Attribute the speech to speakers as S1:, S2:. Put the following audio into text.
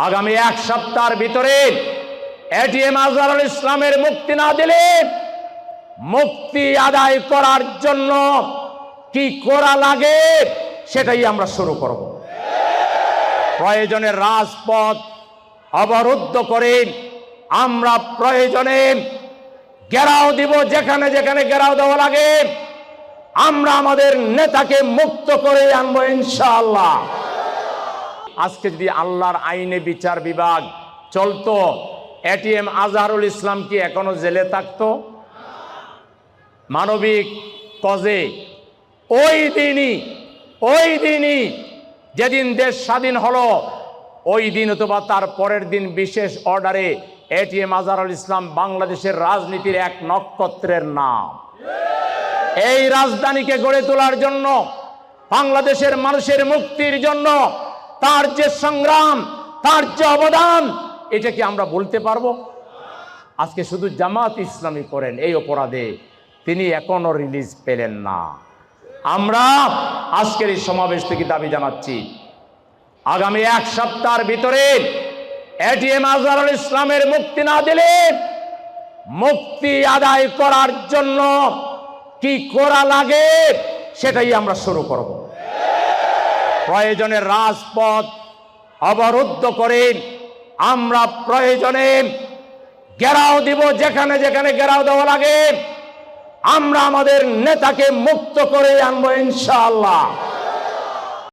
S1: আগামী এক সপ্তাহের ভিতরে এটিএম আজহারুল ইসলামের মুক্তি না দিলে মুক্তি আদায় করার জন্য কি করা লাগে সেটাই আমরা শুরু করব। প্রয়োজনে রাজপথ অবরুদ্ধ করে আমরা প্রয়োজনে ঘেরাও দিব, যেখানে যেখানে ঘেরাও দেওয়া লাগে আমরা আমাদের নেতাকে মুক্ত করে আনবো ইনশাআল্লাহ। আজকে যদি আল্লাহর আইনে বিচার বিভাগ চলতো, এটিএম আজহারুল ইসলাম কি এখনো জেলে থাকতো? মানবিক কজে ওই দিনই যেদিন দেশ স্বাধীন হলো ওই দিন অথবা তার পরের দিন বিশেষ অর্ডারে এটিএম আজহারুল ইসলাম বাংলাদেশের রাজনীতির এক নক্ষত্রের নাম। এই রাজধানীকে গড়ে তোলার জন্য, বাংলাদেশের মানুষের মুক্তির জন্য তার যে সংগ্রাম, তার যে অবদান, এটা কি আমরা বলতে পারবো? আজকে শুধু জামাত ইসলামী করেন এই অপরাধে তিনি এখনো রিলিজ পেলেন না। আমরা আজকের এই সমাবেশ থেকে দাবি জানাচ্ছি, আগামী এক সপ্তাহের ভিতরে এটিএম আজহারুল ইসলামের মুক্তি না দিলে মুক্তি আদায় করার জন্য কি করা লাগে সেটাই আমরা শুরু করব। প্রয়োজনে রাজপথ অবরুদ্ধ করে আমরা প্রয়োজনে ঘেরাও দিব, যেখানে যেখানে ঘেরাও দেওয়া লাগে আমরা আমাদের নেতাকে মুক্ত করে আনবো ইনশাআল্লাহ।